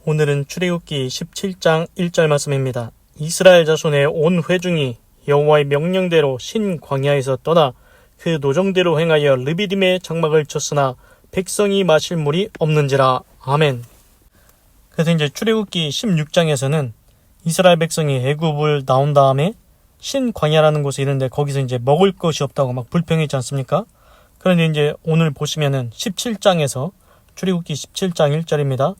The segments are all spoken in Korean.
오늘은 출애굽기 17장 1절 말씀입니다. 이스라엘 자손의 온 회중이 여호와의 명령대로 신 광야에서 떠나 그 노정대로 행하여 르비딤의 장막을 쳤으나 백성이 마실 물이 없는지라. 아멘. 그래서 이제 출애굽기 16장에서는 이스라엘 백성이 애굽을 나온 다음에 신 광야라는 곳에 이르는데 거기서 이제 먹을 것이 없다고 막 불평했지 않습니까? 그런데 이제 오늘 보시면은 17장에서 출애굽기 17장 1절입니다.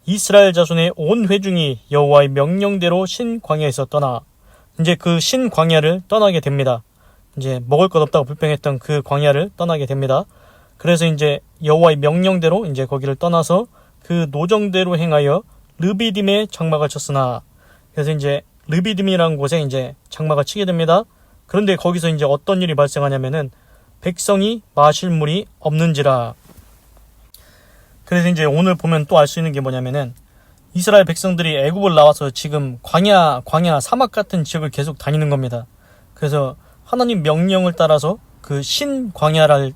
이스라엘 자손의 온 회중이 여호와의 명령대로 신 광야에서 떠나, 이제 그 신 광야를 떠나게 됩니다. 이제 먹을 것 없다고 불평했던 그 광야를 떠나게 됩니다. 그래서 이제 여호와의 명령대로 이제 거기를 떠나서 그 노정대로 행하여 르비딤의 장막을 쳤으나, 그래서 이제 르비딤이라는 곳에 이제 장막을 치게 됩니다. 그런데 거기서 이제 어떤 일이 발생하냐면은 백성이 마실 물이 없는지라. 그래서 이제 오늘 보면 또 알 수 있는 게 뭐냐면은 이스라엘 백성들이 애굽을 나와서 지금 광야 사막 같은 지역을 계속 다니는 겁니다. 그래서 하나님 명령을 따라서 그 신광야라는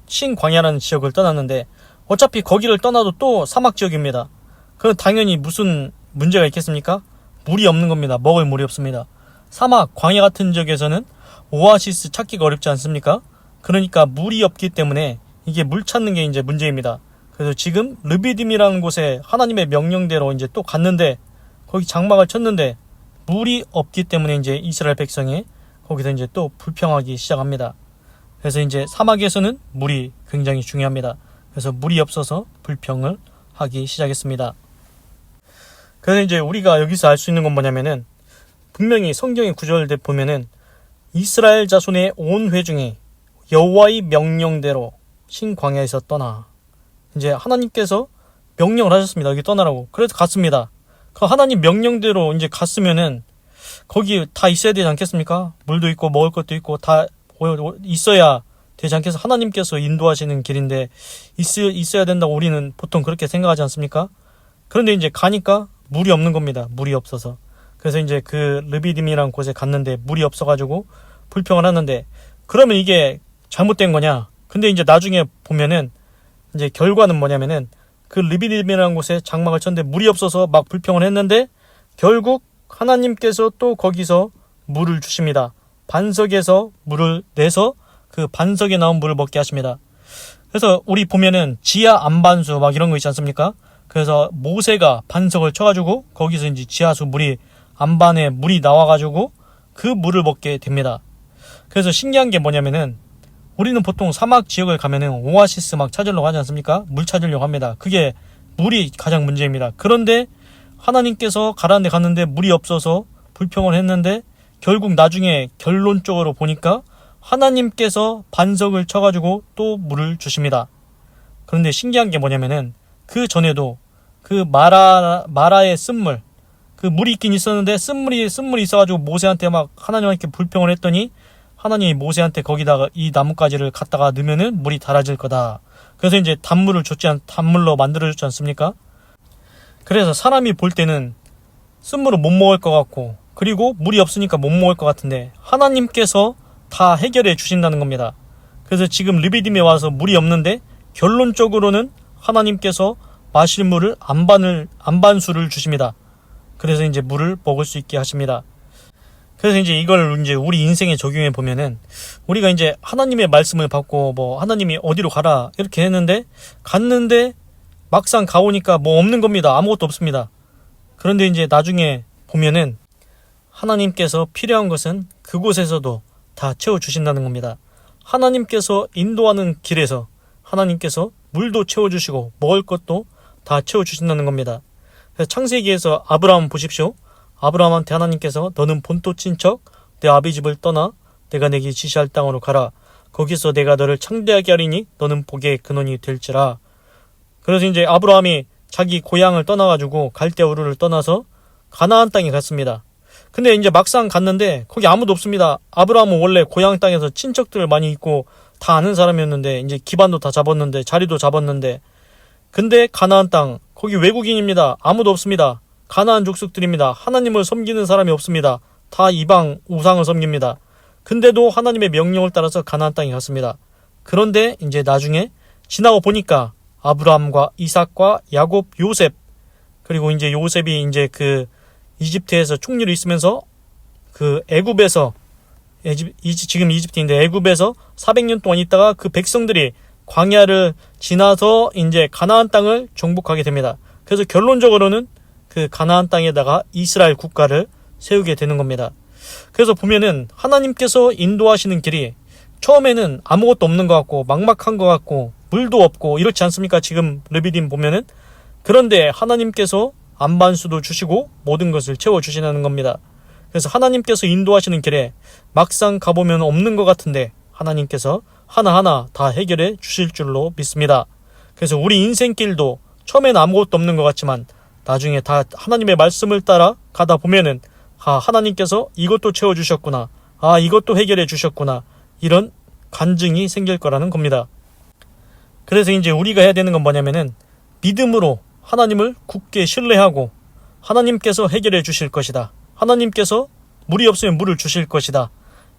지역을 떠났는데 어차피 거기를 떠나도 또 사막 지역입니다. 그럼 당연히 무슨 문제가 있겠습니까? 물이 없는 겁니다. 먹을 물이 없습니다. 사막, 광야 같은 지역에서는 오아시스 찾기가 어렵지 않습니까? 그러니까 물이 없기 때문에 이게 물 찾는 게 이제 문제입니다. 그래서 지금 르비딤이라는 곳에 하나님의 명령대로 이제 또 갔는데 거기 장막을 쳤는데 물이 없기 때문에 이제 이스라엘 백성이 거기서 이제 또 불평하기 시작합니다. 그래서 이제 사막에서는 물이 굉장히 중요합니다. 그래서 물이 없어서 불평을 하기 시작했습니다. 그래서 이제 우리가 여기서 알 수 있는 건 뭐냐면은 분명히 성경의 구절들 보면은 이스라엘 자손의 온 회중이 여호와의 명령대로 신광야에서 떠나, 이제 하나님께서 명령을 하셨습니다. 여기 떠나라고. 그래서 갔습니다. 그 하나님 명령대로 이제 갔으면은 거기 다 있어야 되지 않겠습니까? 물도 있고 먹을 것도 있고 다 있어야 되지 않겠어? 하나님께서 인도하시는 길인데 있어야 된다고 우리는 보통 그렇게 생각하지 않습니까? 그런데 이제 가니까 물이 없는 겁니다. 물이 없어서. 그래서 이제 그 르비딤이라는 곳에 갔는데 물이 없어가지고 불평을 하는데, 그러면 이게 잘못된 거냐? 근데 이제 나중에 보면은 이제 결과는 뭐냐면은 그 르비딤이라는 곳에 장막을 쳤는데 물이 없어서 막 불평을 했는데 결국 하나님께서 또 거기서 물을 주십니다. 반석에서 물을 내서 그 반석에 나온 물을 먹게 하십니다. 그래서 우리 보면은 지하 안반수 막 이런 거 있지 않습니까? 그래서 모세가 반석을 쳐가지고 거기서 이제 지하수 물이 안반에 물이 나와가지고 그 물을 먹게 됩니다. 그래서 신기한 게 뭐냐면은 우리는 보통 사막 지역을 가면은 오아시스 막 찾으려고 하지 않습니까? 물 찾으려고 합니다. 그게 물이 가장 문제입니다. 그런데 하나님께서 가라는 데 갔는데 물이 없어서 불평을 했는데 결국 나중에 결론적으로 보니까 하나님께서 반석을 쳐가지고 또 물을 주십니다. 그런데 신기한 게 뭐냐면은 그 전에도 그 마라의 쓴물, 그 물이 있긴 있었는데 쓴물이 있어가지고 모세한테 막 하나님께 불평을 했더니 하나님이 모세한테 거기다가 이 나뭇가지를 갖다가 넣으면은 물이 달아질 거다. 그래서 이제 단물로 만들어줬지 않습니까? 그래서 사람이 볼 때는 쓴물을 못 먹을 것 같고, 그리고 물이 없으니까 못 먹을 것 같은데 하나님께서 다 해결해 주신다는 겁니다. 그래서 지금 르비딤에 와서 물이 없는데 결론적으로는 하나님께서 마실 물을 안반수를 주십니다. 그래서 이제 물을 먹을 수 있게 하십니다. 그래서 이제 이걸 이제 우리 인생에 적용해 보면은 우리가 이제 하나님의 말씀을 받고 뭐 하나님이 어디로 가라 이렇게 했는데 갔는데 막상 가보니까 뭐 없는 겁니다. 아무것도 없습니다. 그런데 이제 나중에 보면은 하나님께서 필요한 것은 그곳에서도 다 채워주신다는 겁니다. 하나님께서 인도하는 길에서 하나님께서 물도 채워주시고 먹을 것도 다 채워주신다는 겁니다. 그래서 창세기에서 아브라함 보십시오. 아브라함한테 하나님께서 너는 본토 친척 내 아비 집을 떠나 내가 내게 지시할 땅으로 가라. 거기서 내가 너를 창대하게 하리니 너는 복의 근원이 될지라. 그래서 이제 아브라함이 자기 고향을 떠나가지고 갈대우르를 떠나서 가나안 땅에 갔습니다. 근데 이제 막상 갔는데 거기 아무도 없습니다. 아브라함은 원래 고향 땅에서 친척들 많이 있고 다 아는 사람이었는데 이제 기반도 다 잡았는데 자리도 잡았는데, 근데 가나안 땅 거기 외국인입니다. 아무도 없습니다. 가나안 족속들입니다. 하나님을 섬기는 사람이 없습니다. 다 이방 우상을 섬깁니다. 근데도 하나님의 명령을 따라서 가나안 땅에 갔습니다. 그런데 이제 나중에 지나고 보니까 아브라함과 이삭과 야곱, 요셉, 그리고 이제 요셉이 이제 그 이집트에서 총리로 있으면서 그 애굽에서 지금 이집트인데 애굽에서 400년 동안 있다가 그 백성들이 광야를 지나서 이제 가나안 땅을 정복하게 됩니다. 그래서 결론적으로는 그 가나안 땅에다가 이스라엘 국가를 세우게 되는 겁니다. 그래서 보면은 하나님께서 인도하시는 길이 처음에는 아무것도 없는 것 같고 막막한 것 같고 물도 없고 이렇지 않습니까? 지금 르비딤 보면은. 그런데 하나님께서 안반수도 주시고 모든 것을 채워주시는 겁니다. 그래서 하나님께서 인도하시는 길에 막상 가보면 없는 것 같은데 하나님께서 하나하나 다 해결해 주실 줄로 믿습니다. 그래서 우리 인생길도 처음엔 아무것도 없는 것 같지만 나중에 다 하나님의 말씀을 따라 가다 보면은 하나님께서 이것도 채워주셨구나, 이것도 해결해 주셨구나, 이런 간증이 생길 거라는 겁니다. 그래서 이제 우리가 해야 되는 건 뭐냐면은 믿음으로 하나님을 굳게 신뢰하고 하나님께서 해결해 주실 것이다, 하나님께서 물이 없으면 물을 주실 것이다,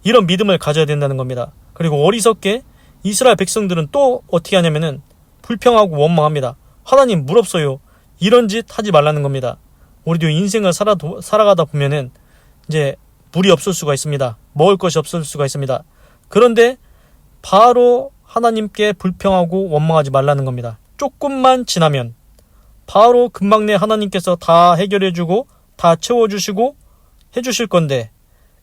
이런 믿음을 가져야 된다는 겁니다. 그리고 어리석게 이스라엘 백성들은 또 어떻게 하냐면은 불평하고 원망합니다. 하나님 물 없어요, 이런 짓 하지 말라는 겁니다. 우리도 인생을 살아가다 보면은 이제 물이 없을 수가 있습니다. 먹을 것이 없을 수가 있습니다. 그런데 바로 하나님께 불평하고 원망하지 말라는 겁니다. 조금만 지나면 바로 금방 내 하나님께서 다 해결해주고 다 채워주시고 해주실 건데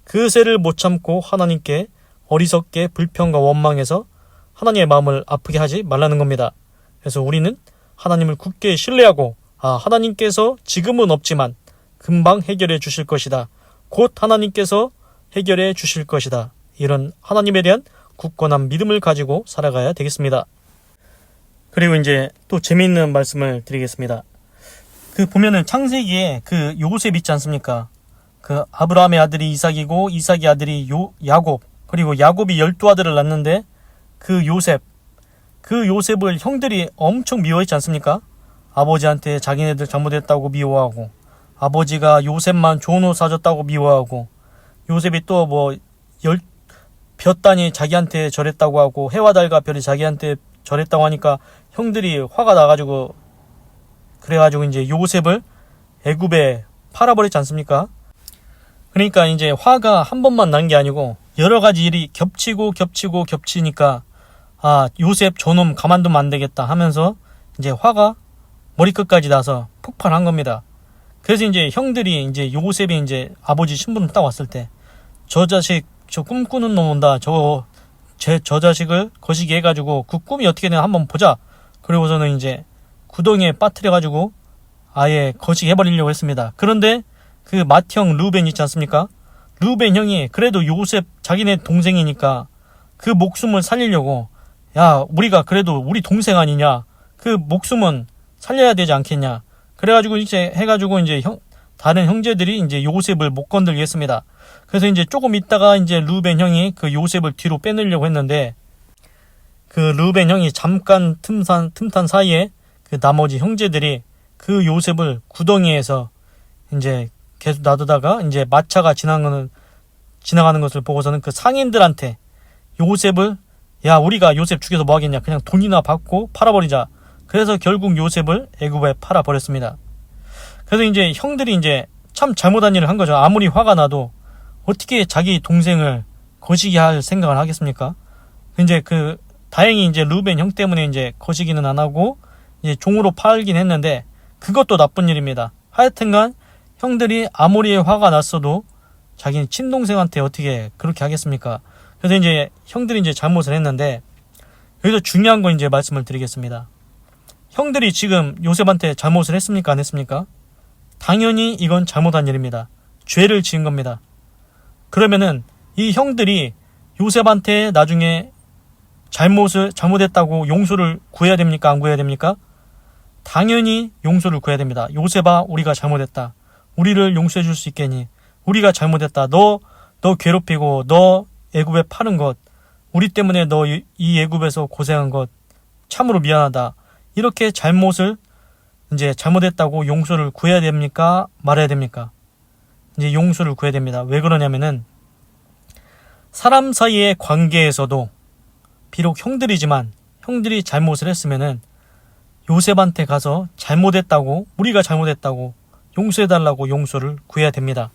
그새를 못 참고 하나님께 어리석게 불평과 원망해서 하나님의 마음을 아프게 하지 말라는 겁니다. 그래서 우리는 하나님을 굳게 신뢰하고 하나님께서 지금은 없지만 금방 해결해 주실 것이다, 곧 하나님께서 해결해 주실 것이다, 이런 하나님에 대한 굳건한 믿음을 가지고 살아가야 되겠습니다. 그리고 이제 또 재미있는 말씀을 드리겠습니다. 그 보면은 창세기에 그 요셉 있지 않습니까? 그 아브라함의 아들이 이삭이고 이삭의 아들이 야곱, 그리고 야곱이 12아들을 낳는데 그 요셉을 형들이 엄청 미워했지 않습니까? 아버지한테 자기네들 잘못했다고 미워하고, 아버지가 요셉만 좋은 옷 사줬다고 미워하고, 요셉이 또 뭐 볕단이 자기한테 절했다고 하고 해와 달과 별이 자기한테 절했다고 하니까 형들이 화가 나가지고, 그래가지고 이제 요셉을 애굽에 팔아버렸지 않습니까? 그러니까 이제 화가 한 번만 난 게 아니고 여러 가지 일이 겹치니까 요셉 저놈 가만두면 안 되겠다 하면서 이제 화가 머리끝까지 나서 폭발한 겁니다. 그래서 이제 형들이 이제 요셉이 이제 아버지 신분을 딱 왔을 때 저 자식 저 꿈꾸는 놈 온다, 저 자식을 거시기 해가지고 그 꿈이 어떻게 되나 한번 보자, 그리고서는 이제 구덩이에 빠뜨려가지고 아예 거시기 해버리려고 했습니다. 그런데 그 맏형 르우벤 있지 않습니까? 르우벤 형이 그래도 요셉 자기네 동생이니까 그 목숨을 살리려고, 우리가 그래도 우리 동생 아니냐, 그 목숨은 살려야 되지 않겠냐, 그래가지고 이제 해가지고 이제 다른 형제들이 이제 요셉을 못 건들게 했습니다. 그래서 이제 조금 있다가 이제 르우벤 형이 그 요셉을 뒤로 빼내려고 했는데 그 르우벤 형이 잠깐 틈탄 사이에 그 나머지 형제들이 그 요셉을 구덩이에서 이제 계속 놔두다가 이제 마차가 지나가는 것을 보고서는 그 상인들한테 요셉을, 우리가 요셉 죽여서 뭐 하겠냐, 그냥 돈이나 받고 팔아버리자. 그래서 결국 요셉을 애굽에 팔아버렸습니다. 그래서 이제 형들이 이제 참 잘못한 일을 한 거죠. 아무리 화가 나도 어떻게 자기 동생을 거시기 할 생각을 하겠습니까? 이제 다행히 이제 르우벤 형 때문에 이제 거시기는 안 하고 이제 종으로 팔긴 했는데 그것도 나쁜 일입니다. 하여튼간 형들이 아무리 화가 났어도 자기 친동생한테 어떻게 그렇게 하겠습니까? 그래서 이제 형들이 이제 잘못을 했는데 여기서 중요한 거 이제 말씀을 드리겠습니다. 형들이 지금 요셉한테 잘못을 했습니까? 안 했습니까? 당연히 이건 잘못한 일입니다. 죄를 지은 겁니다. 그러면은 이 형들이 요셉한테 나중에 잘못했다고 용서를 구해야 됩니까? 안 구해야 됩니까? 당연히 용서를 구해야 됩니다. 요셉아, 우리가 잘못했다. 우리를 용서해 줄 수 있겠니? 우리가 잘못했다. 너 괴롭히고 너 애굽에 파는 것, 우리 때문에 너 이 애굽에서 고생한 것 참으로 미안하다. 이렇게 이제 잘못했다고 용서를 구해야 됩니까? 말해야 됩니까? 이제 용서를 구해야 됩니다. 왜 그러냐면은 사람 사이의 관계에서도 비록 형들이지만 형들이 잘못을 했으면은 요셉한테 가서 우리가 잘못했다고 용서해달라고 용서를 구해야 됩니다.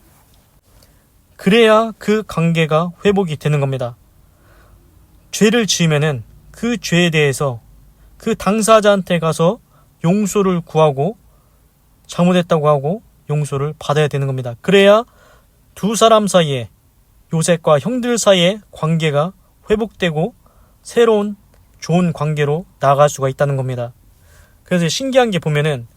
그래야 그 관계가 회복이 되는 겁니다. 죄를 지으면은 그 죄에 대해서 그 당사자한테 가서 용서를 구하고 잘못했다고 하고 용서를 받아야 되는 겁니다. 그래야 두 사람 사이에, 요셉과 형들 사이의 관계가 회복되고 새로운 좋은 관계로 나아갈 수가 있다는 겁니다. 그래서 신기한 게 보면은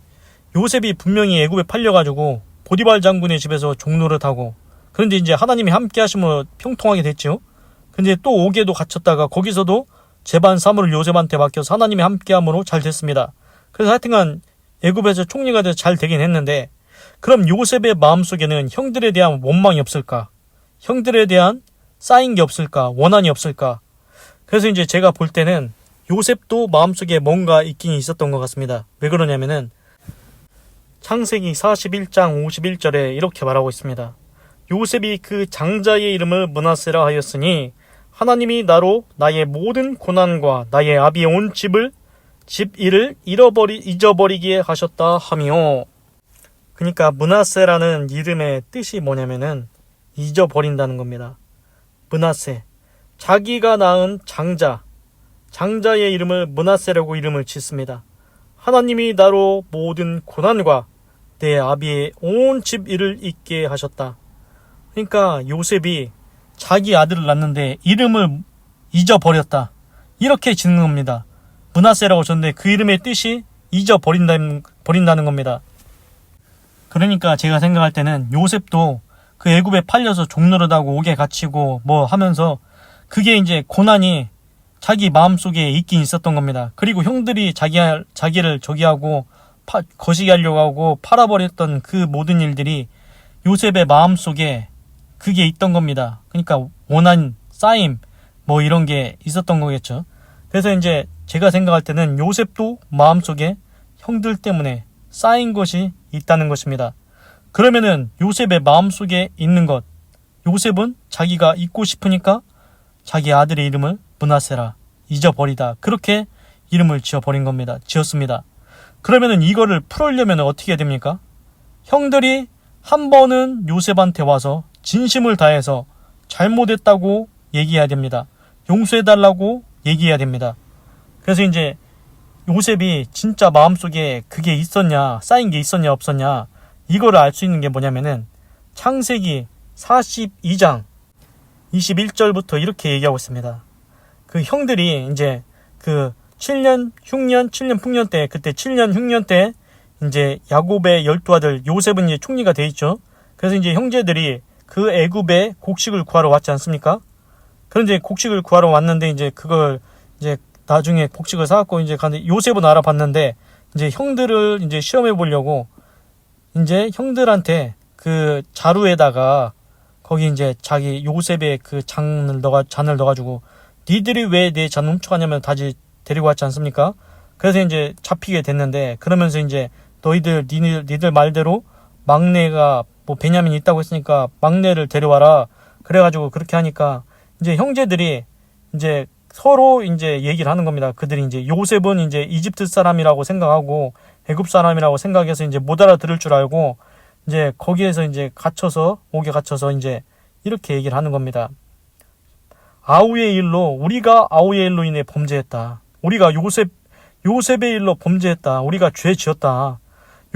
요셉이 분명히 애굽에 팔려가지고 보디발 장군의 집에서 종노릇하고, 그런데 이제 하나님이 함께 하시면 평통하게 됐죠. 근데 또 옥에도 갇혔다가 거기서도 재반 사무를 요셉한테 맡겨서 하나님이 함께함으로 잘 됐습니다. 그래서 하여튼간 애굽에서 총리가 돼서 잘 되긴 했는데, 그럼 요셉의 마음속에는 형들에 대한 원망이 없을까? 형들에 대한 쌓인 게 없을까? 원한이 없을까? 그래서 이제 제가 볼 때는 요셉도 마음속에 뭔가 있긴 있었던 것 같습니다. 왜 그러냐면은 창세기 41장 51절에 이렇게 말하고 있습니다. 요셉이 그 장자의 이름을 므낫세라 하였으니 하나님이 나로 나의 모든 고난과 나의 아비의 온 집 일을 잊어버리게 하셨다 하며, 그러니까 므낫세라는 이름의 뜻이 뭐냐면은 잊어버린다는 겁니다. 므낫세, 자기가 낳은 장자의 이름을 므낫세라고 이름을 짓습니다. 하나님이 나로 모든 고난과 내 아비의 온 집 일을 잊게 하셨다. 그러니까 요셉이 자기 아들을 낳는데 이름을 잊어버렸다, 이렇게 짓는 겁니다. 므낫세라고 졌는데 그 이름의 뜻이 잊어버린다는 겁니다. 그러니까 제가 생각할 때는 요셉도 그 애굽에 팔려서 종노릇하고 옥에 갇히고 뭐 하면서 그게 이제 고난이 자기 마음속에 있긴 있었던 겁니다. 그리고 형들이 자기를 저기 하고 거시기 하려고 하고 팔아버렸던 그 모든 일들이 요셉의 마음속에 그게 있던 겁니다. 그러니까 원한, 쌓임 뭐 이런 게 있었던 거겠죠. 그래서 이제 제가 생각할 때는 요셉도 마음속에 형들 때문에 쌓인 것이 있다는 것입니다. 그러면은 요셉의 마음속에 있는 것, 요셉은 자기가 잊고 싶으니까 자기 아들의 이름을 므낫세라, 잊어버리다, 그렇게 이름을 지었습니다. 그러면은 이거를 풀으려면 어떻게 해야 됩니까? 형들이 한 번은 요셉한테 와서 진심을 다해서 잘못했다고 얘기해야 됩니다. 용서해달라고 얘기해야 됩니다. 그래서 이제 요셉이 진짜 마음속에 그게 있었냐, 쌓인 게 있었냐 없었냐, 이거를 알 수 있는 게 뭐냐면은 창세기 42장 21절부터 이렇게 얘기하고 있습니다. 그 형들이 이제 그 7년 흉년 때, 그때 7년 흉년 때 이제 야곱의 12아들 요셉은 이제 총리가 돼 있죠. 그래서 이제 형제들이 그 애굽에 곡식을 구하러 왔지 않습니까? 그런데 곡식을 구하러 왔는데 이제 그걸 이제 나중에 곡식을 사갖고 이제 가는데 요셉은 알아봤는데 이제 형들을 이제 시험해 보려고 이제 형들한테 그 자루에다가 거기 이제 자기 요셉의 그 잔을 넣어가지고 니들이 왜 내 잔 훔쳐가냐면 다시 데리고 왔지 않습니까? 그래서 이제 잡히게 됐는데, 그러면서 이제 니들 말대로 막내가 뭐 베냐민이 있다고 했으니까 막내를 데려와라. 그래가지고 그렇게 하니까 이제 형제들이 이제 서로 이제 얘기를 하는 겁니다. 그들이 이제 요셉은 이제 이집트 사람이라고 생각하고 애굽 사람이라고 생각해서 이제 못 알아들을 줄 알고 이제 거기에서 이제 옥에 갇혀서 이제 이렇게 얘기를 하는 겁니다. 우리가 아우의 일로 인해 범죄했다. 우리가 요셉의 일로 범죄했다. 우리가 죄 지었다.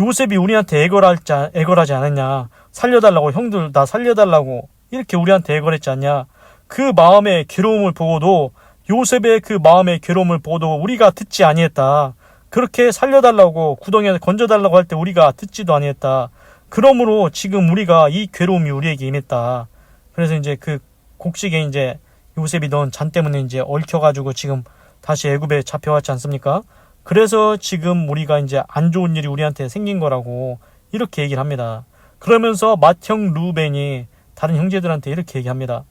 요셉이 우리한테 애걸하지 않았냐. 살려달라고, 형들 나 살려달라고 이렇게 우리한테 애걸했지 않냐. 그 마음의 괴로움을 보고도, 요셉의 그 마음의 괴로움을 보고도 우리가 듣지 아니했다. 그렇게 살려달라고 구덩이에 건져달라고 할 때 우리가 듣지도 아니했다. 그러므로 지금 우리가 이 괴로움이 우리에게 임했다. 그래서 이제 그 곡식에 이제 요셉이 넣은 잔 때문에 이제 얽혀가지고 지금 다시 애굽에 잡혀왔지 않습니까? 그래서 지금 우리가 이제 안 좋은 일이 우리한테 생긴 거라고 이렇게 얘기를 합니다. 그러면서 맏형 루벤이 다른 형제들한테 이렇게 얘기합니다.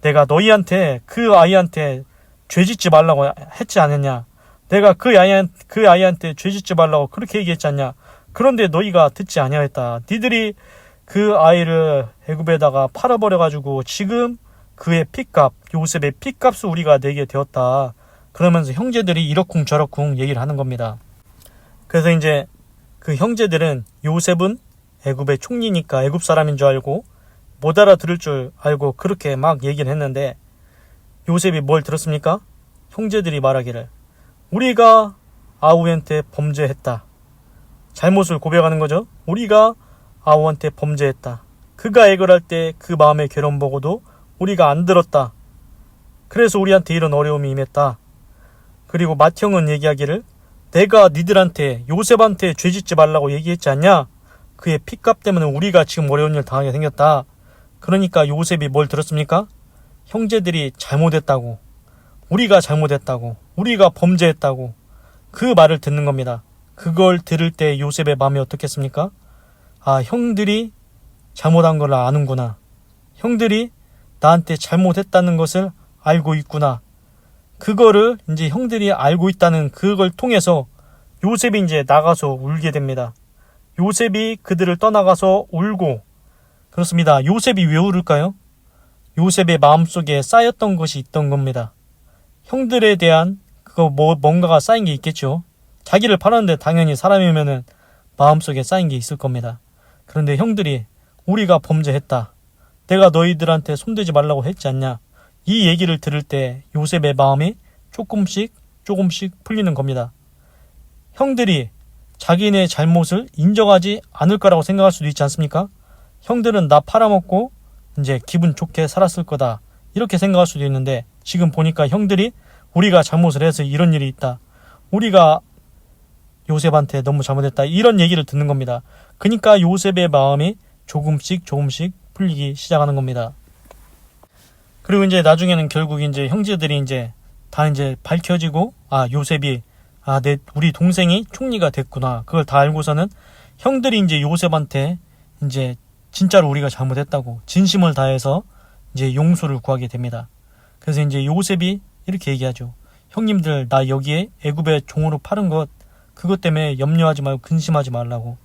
내가 너희한테 그 아이한테 죄짓지 말라고 했지 않았냐? 내가 그 아이한테 죄짓지 말라고 그렇게 얘기했지 않냐? 그런데 너희가 듣지 아니하였다. 니들이 그 아이를 애굽에다가 팔아버려가지고 지금 그의 핏값, 요셉의 핏값을 우리가 내게 되었다. 그러면서 형제들이 이러쿵저러쿵 얘기를 하는 겁니다. 그래서 이제 그 형제들은 요셉은 애굽의 총리니까 애굽 사람인 줄 알고 못 알아들을 줄 알고 그렇게 막 얘기를 했는데, 요셉이 뭘 들었습니까? 형제들이 말하기를 우리가 아우한테 범죄했다. 잘못을 고백하는 거죠. 우리가 아우한테 범죄했다. 그가 애걸할 때 그 마음의 괴로움 보고도 우리가 안 들었다. 그래서 우리한테 이런 어려움이 임했다. 그리고 맏형은 얘기하기를 내가 니들한테 요셉한테 죄짓지 말라고 얘기했지 않냐? 그의 핏값 때문에 우리가 지금 어려운 일 당하게 생겼다. 그러니까 요셉이 뭘 들었습니까? 형제들이 잘못했다고, 우리가 잘못했다고, 우리가 범죄했다고 그 말을 듣는 겁니다. 그걸 들을 때 요셉의 마음이 어떻겠습니까? 아, 형들이 잘못한 걸 아는구나. 형들이 나한테 잘못했다는 것을 알고 있구나. 그거를 이제 형들이 알고 있다는 그걸 통해서 요셉이 이제 나가서 울게 됩니다. 요셉이 그들을 떠나가서 울고, 그렇습니다. 요셉이 왜 울을까요? 요셉의 마음속에 쌓였던 것이 있던 겁니다. 형들에 대한 뭔가가 쌓인 게 있겠죠. 자기를 팔았는데 당연히 사람이면은 마음속에 쌓인 게 있을 겁니다. 그런데 형들이 우리가 범죄했다. 내가 너희들한테 손대지 말라고 했지 않냐. 이 얘기를 들을 때 요셉의 마음이 조금씩 풀리는 겁니다. 형들이 자기네 잘못을 인정하지 않을 거라고 생각할 수도 있지 않습니까? 형들은 나 팔아먹고 이제 기분 좋게 살았을 거다. 이렇게 생각할 수도 있는데, 지금 보니까 형들이 우리가 잘못을 해서 이런 일이 있다. 우리가 요셉한테 너무 잘못했다. 이런 얘기를 듣는 겁니다. 그러니까 요셉의 마음이 조금씩 풀리기 시작하는 겁니다. 그리고 이제 나중에는 결국 이제 형제들이 이제 다 이제 밝혀지고, 요셉이 우리 동생이 총리가 됐구나. 그걸 다 알고서는 형들이 이제 요셉한테 이제 진짜로 우리가 잘못했다고 진심을 다해서 이제 용서를 구하게 됩니다. 그래서 이제 요셉이 이렇게 얘기하죠. 형님들, 나 여기에 애굽의 종으로 팔은 것, 그것 때문에 염려하지 말고 근심하지 말라고.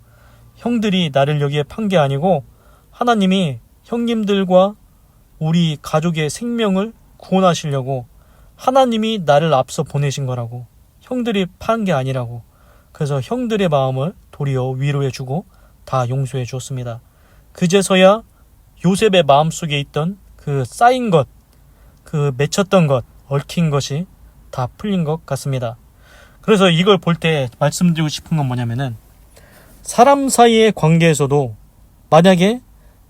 형들이 나를 여기에 판 게 아니고 하나님이 형님들과 우리 가족의 생명을 구원하시려고 하나님이 나를 앞서 보내신 거라고. 형들이 판 게 아니라고. 그래서 형들의 마음을 도리어 위로해주고 다 용서해 주었습니다. 그제서야 요셉의 마음속에 있던 그 쌓인 것, 그 맺혔던 것, 얽힌 것이 다 풀린 것 같습니다. 그래서 이걸 볼 때 말씀드리고 싶은 건 뭐냐면은, 사람 사이의 관계에서도 만약에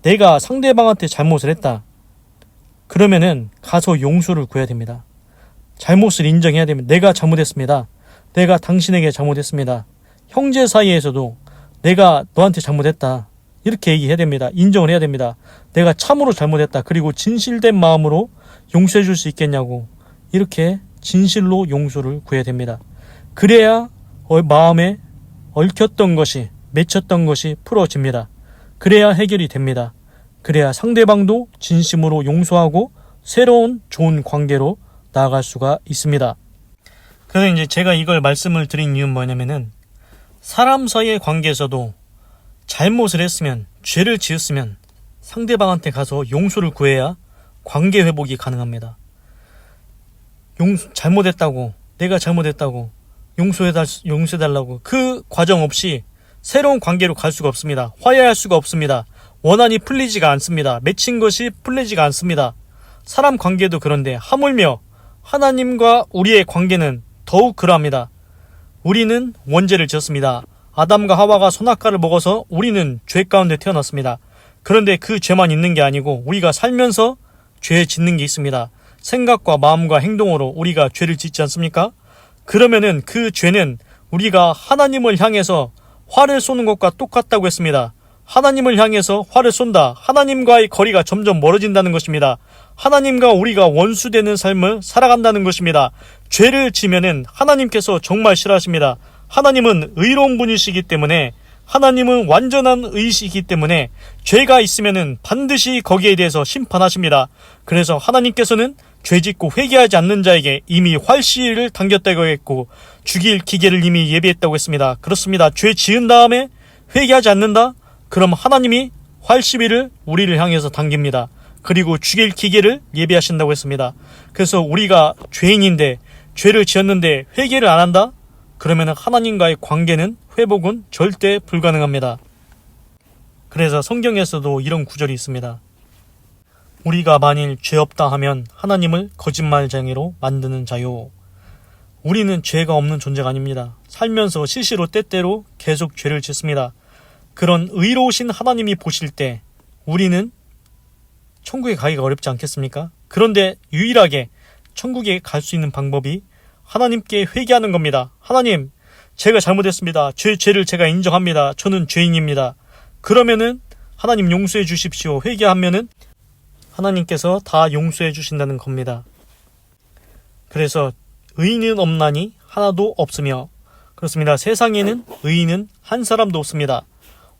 내가 상대방한테 잘못을 했다. 그러면은 가서 용서를 구해야 됩니다. 잘못을 인정해야 됩니다. 내가 잘못했습니다. 내가 당신에게 잘못했습니다. 형제 사이에서도 내가 너한테 잘못했다. 이렇게 얘기해야 됩니다. 인정을 해야 됩니다. 내가 참으로 잘못했다. 그리고 진실된 마음으로 용서해 줄 수 있겠냐고. 이렇게 진실로 용서를 구해야 됩니다. 그래야 마음에 얽혔던 것이, 맺혔던 것이 풀어집니다. 그래야 해결이 됩니다. 그래야 상대방도 진심으로 용서하고 새로운 좋은 관계로 나아갈 수가 있습니다. 그래서 이제 제가 이걸 말씀을 드린 이유는 뭐냐면은, 사람 사이의 관계에서도 잘못을 했으면, 죄를 지었으면 상대방한테 가서 용서를 구해야 관계 회복이 가능합니다. 잘못했다고, 내가 잘못했다고 용서해달라고 그 과정 없이 새로운 관계로 갈 수가 없습니다. 화해할 수가 없습니다. 원한이 풀리지가 않습니다. 맺힌 것이 풀리지가 않습니다. 사람 관계도 그런데 하물며 하나님과 우리의 관계는 더욱 그러합니다. 우리는 원죄를 지었습니다. 아담과 하와가 선악과를 먹어서 우리는 죄 가운데 태어났습니다. 그런데 그 죄만 있는 게 아니고 우리가 살면서 죄 짓는 게 있습니다. 생각과 마음과 행동으로 우리가 죄를 짓지 않습니까? 그러면은 그 죄는 우리가 하나님을 향해서 화를 쏘는 것과 똑같다고 했습니다. 하나님을 향해서 화를 쏜다. 하나님과의 거리가 점점 멀어진다는 것입니다. 하나님과 우리가 원수되는 삶을 살아간다는 것입니다. 죄를 지면은 하나님께서 정말 싫어하십니다. 하나님은 의로운 분이시기 때문에, 하나님은 완전한 의시이기 때문에 죄가 있으면은 반드시 거기에 대해서 심판하십니다. 그래서 하나님께서는 죄짓고 회개하지 않는 자에게 이미 활시위를 당겼다고 했고 죽일 기계를 이미 예비했다고 했습니다. 그렇습니다. 죄 지은 다음에 회개하지 않는다? 그럼 하나님이 활시위를 우리를 향해서 당깁니다. 그리고 죽일 기계를 예비하신다고 했습니다. 그래서 우리가 죄인인데 죄를 지었는데 회개를 안 한다? 그러면 하나님과의 관계는 회복은 절대 불가능합니다. 그래서 성경에서도 이런 구절이 있습니다. 우리가 만일 죄 없다 하면 하나님을 거짓말쟁이로 만드는 자요. 우리는 죄가 없는 존재가 아닙니다. 살면서 시시로 때때로 계속 죄를 짓습니다. 그런 의로우신 하나님이 보실 때 우리는 천국에 가기가 어렵지 않겠습니까? 그런데 유일하게 천국에 갈 수 있는 방법이 하나님께 회개하는 겁니다. 하나님, 제가 잘못했습니다. 죄를 제가 인정합니다. 저는 죄인입니다. 그러면은 하나님 용서해 주십시오. 회개하면은 하나님께서 다 용서해 주신다는 겁니다. 그래서 의인은 없나니 하나도 없으며, 그렇습니다. 세상에는 의인은 한 사람도 없습니다.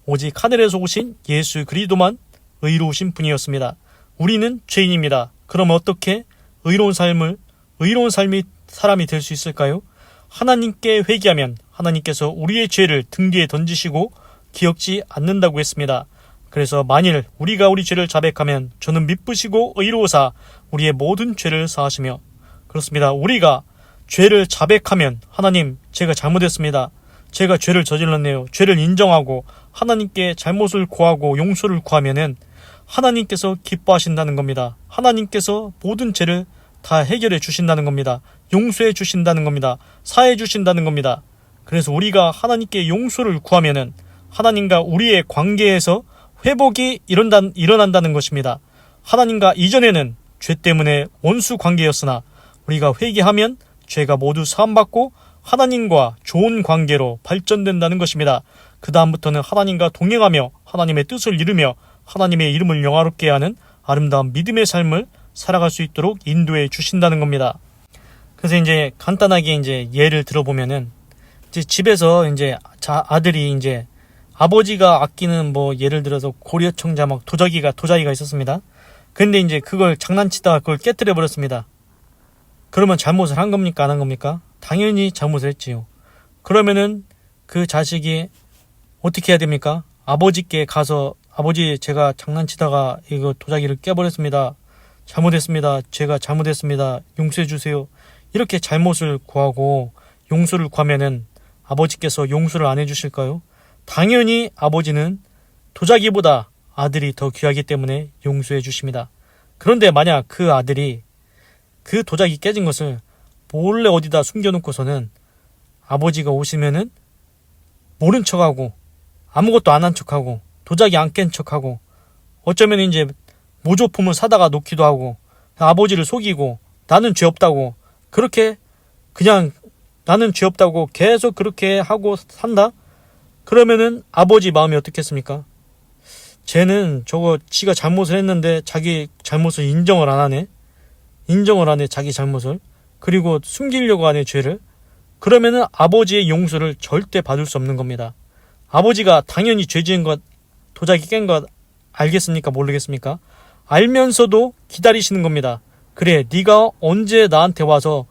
오직 하늘에서 오신 예수 그리스도만 의로우신 분이었습니다. 우리는 죄인입니다. 그럼 어떻게 의로운 삶이 사람이 될 수 있을까요? 하나님께 회개하면 하나님께서 우리의 죄를 등 뒤에 던지시고 기억지 않는다고 했습니다. 그래서 만일 우리가 우리 죄를 자백하면 저는 미쁘시고 의로우사 우리의 모든 죄를 사하시며, 그렇습니다. 우리가 죄를 자백하면 하나님, 제가 잘못했습니다. 제가 죄를 저질렀네요. 죄를 인정하고 하나님께 잘못을 고하고 용서를 구하면은 하나님께서 기뻐하신다는 겁니다. 하나님께서 모든 죄를 다 해결해 주신다는 겁니다. 용서해 주신다는 겁니다. 사해 주신다는 겁니다. 그래서 우리가 하나님께 용서를 구하면은 하나님과 우리의 관계에서 회복이 일어난다는 것입니다. 하나님과 이전에는 죄 때문에 원수 관계였으나 우리가 회개하면 죄가 모두 사함받고 하나님과 좋은 관계로 발전된다는 것입니다. 그 다음부터는 하나님과 동행하며 하나님의 뜻을 이루며 하나님의 이름을 영화롭게 하는 아름다운 믿음의 삶을 살아갈 수 있도록 인도해 주신다는 겁니다. 그래서 이제 간단하게 이제 예를 들어보면은 이제 집에서 이제 아들이 이제 아버지가 아끼는 뭐 예를 들어서 고려청자 막 도자기가 있었습니다. 근데 이제 그걸 장난치다가 그걸 깨뜨려 버렸습니다. 그러면 잘못을 한 겁니까? 안 한 겁니까? 당연히 잘못을 했지요. 그러면은 그 자식이 어떻게 해야 됩니까? 아버지께 가서 아버지, 제가 장난치다가 이거 도자기를 깨버렸습니다. 잘못했습니다. 제가 잘못했습니다. 용서해 주세요. 이렇게 잘못을 구하고 용서를 구하면은 아버지께서 용서를 안 해주실까요? 당연히 아버지는 도자기보다 아들이 더 귀하기 때문에 용서해 주십니다. 그런데 만약 그 아들이 그 도자기 깨진 것을 몰래 어디다 숨겨놓고서는 아버지가 오시면은 모른 척하고 아무것도 안 한 척하고 도자기 안 깬 척하고 어쩌면 이제 모조품을 사다가 놓기도 하고 아버지를 속이고 나는 죄 없다고 그렇게 그냥 나는 죄 없다고 계속 그렇게 하고 산다? 그러면은 아버지 마음이 어떻겠습니까? 쟤는 저거 지가 잘못을 했는데 자기 잘못을 인정을 안 하네. 자기 잘못을. 그리고 숨기려고 하네, 죄를. 그러면은 아버지의 용서를 절대 받을 수 없는 겁니다. 아버지가 당연히 죄 지은 것, 도자기 깬 것 알겠습니까? 모르겠습니까? 알면서도 기다리시는 겁니다. 그래, 네가 언제 나한테 와서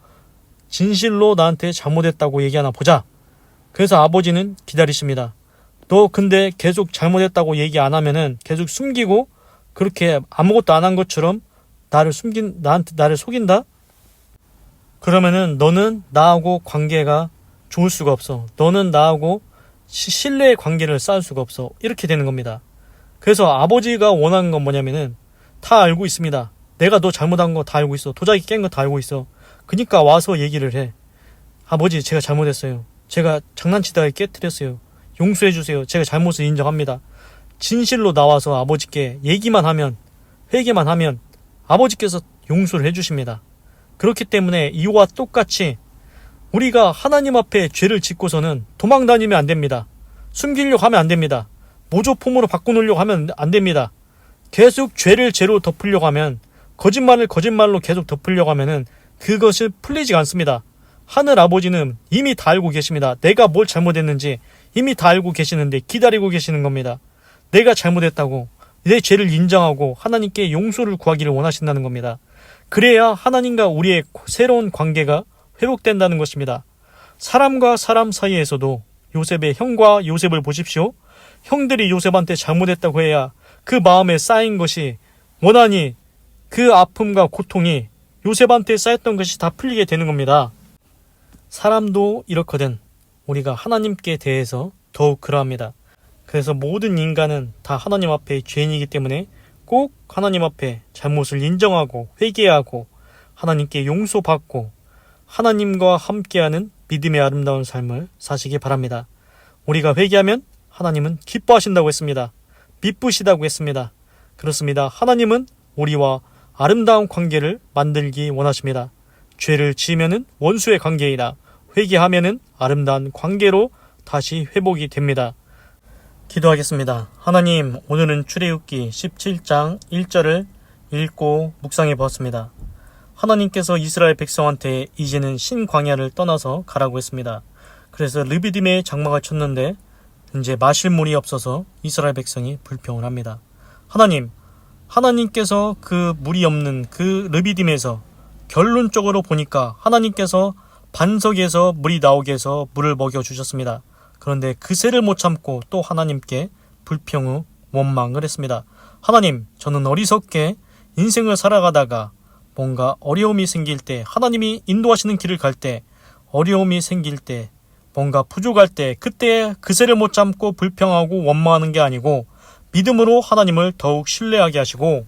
진실로 나한테 잘못했다고 얘기하나 보자. 그래서 아버지는 기다리십니다. 너 근데 계속 잘못했다고 얘기 안 하면은 계속 숨기고 그렇게 아무것도 안 한 것처럼 나를 속인다? 그러면은 너는 나하고 관계가 좋을 수가 없어. 너는 나하고 신뢰의 관계를 쌓을 수가 없어. 이렇게 되는 겁니다. 그래서 아버지가 원하는 건 뭐냐면은 다 알고 있습니다. 내가 너 잘못한 거 다 알고 있어. 도자기 깬 거 다 알고 있어. 그러니까 와서 얘기를 해. 아버지, 제가 잘못했어요. 제가 장난치다가 깨뜨렸어요. 용서해 주세요. 제가 잘못을 인정합니다. 진실로 나와서 아버지께 얘기만 하면, 회개만 하면 아버지께서 용서를 해주십니다. 그렇기 때문에 이와 똑같이 우리가 하나님 앞에 죄를 짓고서는 도망 다니면 안 됩니다. 숨기려고 하면 안 됩니다. 모조품으로 바꿔놓으려고 하면 안 됩니다. 계속 죄를 죄로 덮으려고 하면, 거짓말을 거짓말로 계속 덮으려고 하면은 그것이 풀리지가 않습니다. 하늘 아버지는 이미 다 알고 계십니다. 내가 뭘 잘못했는지 이미 다 알고 계시는데 기다리고 계시는 겁니다. 내가 잘못했다고 내 죄를 인정하고 하나님께 용서를 구하기를 원하신다는 겁니다. 그래야 하나님과 우리의 새로운 관계가 회복된다는 것입니다. 사람과 사람 사이에서도 요셉의 형과 요셉을 보십시오. 형들이 요셉한테 잘못했다고 해야 그 마음에 쌓인 것이 원한이, 그 아픔과 고통이 요셉한테 쌓였던 것이 다 풀리게 되는 겁니다. 사람도 이렇거든. 우리가 하나님께 대해서 더욱 그러합니다. 그래서 모든 인간은 다 하나님 앞에 죄인이기 때문에 꼭 하나님 앞에 잘못을 인정하고 회개하고 하나님께 용서받고 하나님과 함께하는 믿음의 아름다운 삶을 사시기 바랍니다. 우리가 회개하면 하나님은 기뻐하신다고 했습니다. 미쁘시다고 했습니다. 그렇습니다. 하나님은 우리와 아름다운 관계를 만들기 원하십니다. 죄를 지으면은 원수의 관계이다. 회개하면은 아름다운 관계로 다시 회복이 됩니다. 기도하겠습니다. 하나님, 오늘은 출애굽기 17장 1절을 읽고 묵상해 보았습니다. 하나님께서 이스라엘 백성한테 이제는 신광야를 떠나서 가라고 했습니다. 그래서 르비딤에 장막을 쳤는데 이제 마실 물이 없어서 이스라엘 백성이 불평을 합니다. 하나님께서 그 물이 없는 그 르비딤에서 결론적으로 보니까 하나님께서 반석에서 물이 나오게 해서 물을 먹여주셨습니다. 그런데 그새를 못 참고 또 하나님께 불평 후 원망을 했습니다. 하나님, 저는 어리석게 인생을 살아가다가 뭔가 어려움이 생길 때, 하나님이 인도하시는 길을 갈 때, 어려움이 생길 때, 뭔가 부족할 때, 그때 그새를 못 참고 불평하고 원망하는 게 아니고 믿음으로 하나님을 더욱 신뢰하게 하시고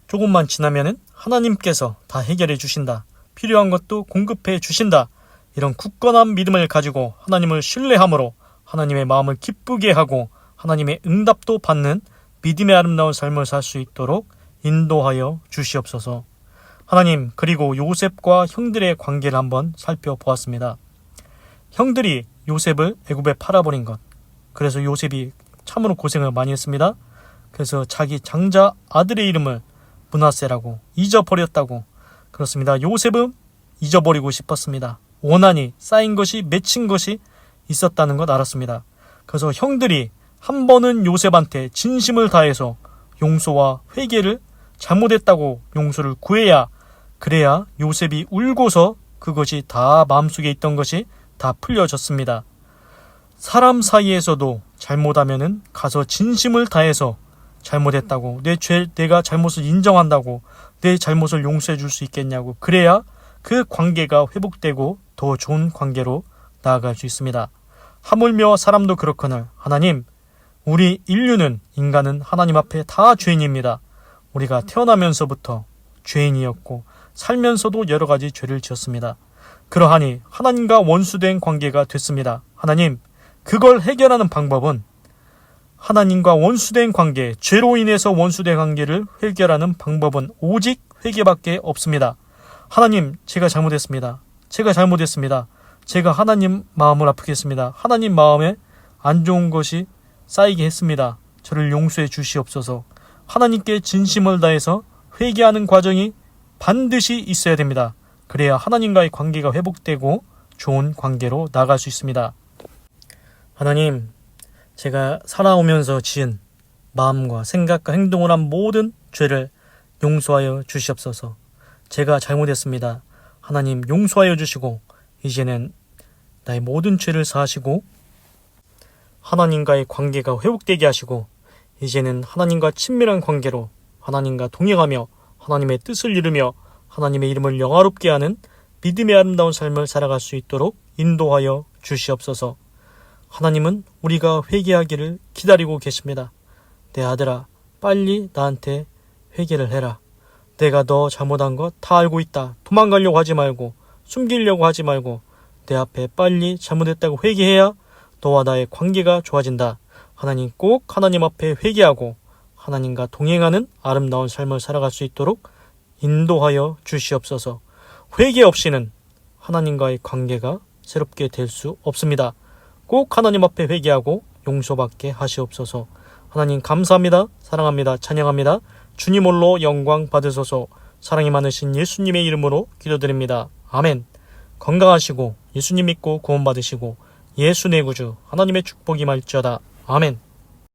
조금만 지나면은 하나님께서 다 해결해 주신다. 필요한 것도 공급해 주신다. 이런 굳건한 믿음을 가지고 하나님을 신뢰함으로 하나님의 마음을 기쁘게 하고 하나님의 응답도 받는 믿음의 아름다운 삶을 살 수 있도록 인도하여 주시옵소서. 하나님, 그리고 요셉과 형들의 관계를 한번 살펴보았습니다. 형들이 요셉을 애굽에 팔아버린 것. 그래서 요셉이 참으로 고생을 많이 했습니다. 그래서 자기 장자 아들의 이름을 므낫세라고 잊어버렸다고. 그렇습니다. 요셉은 잊어버리고 싶었습니다. 원한이 쌓인 것이 맺힌 것이 있었다는 것 알았습니다. 그래서 형들이 한 번은 요셉한테 진심을 다해서 용서와 회개를 잘못했다고 용서를 구해야, 그래야 요셉이 울고서 그것이 다 마음속에 있던 것이 다 풀려졌습니다. 사람 사이에서도 잘못하면은 가서 진심을 다해서 잘못했다고, 내가 잘못을 인정한다고, 내 잘못을 용서해 줄 수 있겠냐고, 그래야 그 관계가 회복되고 더 좋은 관계로 나아갈 수 있습니다. 하물며 사람도 그렇거늘 하나님, 우리 인간은 하나님 앞에 다 죄인입니다. 우리가 태어나면서부터 죄인이었고 살면서도 여러 가지 죄를 지었습니다. 그러하니 하나님과 원수된 관계가 됐습니다. 하나님, 그걸 해결하는 방법은 하나님과 원수된 관계, 죄로 인해서 원수된 관계를 해결하는 방법은 오직 회개밖에 없습니다. 하나님, 제가 잘못했습니다. 제가 하나님 마음을 아프게 했습니다. 하나님 마음에 안 좋은 것이 쌓이게 했습니다. 저를 용서해 주시옵소서. 하나님께 진심을 다해서 회개하는 과정이 반드시 있어야 됩니다. 그래야 하나님과의 관계가 회복되고 좋은 관계로 나아갈 수 있습니다. 하나님, 제가 살아오면서 지은 마음과 생각과 행동을 한 모든 죄를 용서하여 주시옵소서. 제가 잘못했습니다. 하나님, 용서하여 주시고 이제는 나의 모든 죄를 사하시고 하나님과의 관계가 회복되게 하시고 이제는 하나님과 친밀한 관계로 하나님과 동행하며 하나님의 뜻을 이루며 하나님의 이름을 영화롭게 하는 믿음의 아름다운 삶을 살아갈 수 있도록 인도하여 주시옵소서. 하나님은 우리가 회개하기를 기다리고 계십니다. 내 아들아, 빨리 나한테 회개를 해라. 내가 너 잘못한 거 다 알고 있다. 도망가려고 하지 말고 숨기려고 하지 말고 내 앞에 빨리 잘못했다고 회개해야 너와 나의 관계가 좋아진다. 하나님, 꼭 하나님 앞에 회개하고 하나님과 동행하는 아름다운 삶을 살아갈 수 있도록 인도하여 주시옵소서. 회개 없이는 하나님과의 관계가 새롭게 될 수 없습니다. 꼭 하나님 앞에 회개하고 용서받게 하시옵소서. 하나님, 감사합니다. 사랑합니다. 찬양합니다. 주님 홀로 영광 받으소서. 사랑이 많으신 예수님의 이름으로 기도드립니다. 아멘. 건강하시고 예수님 믿고 구원받으시고 예수 내 구주 하나님의 축복이 말지어다. 아멘.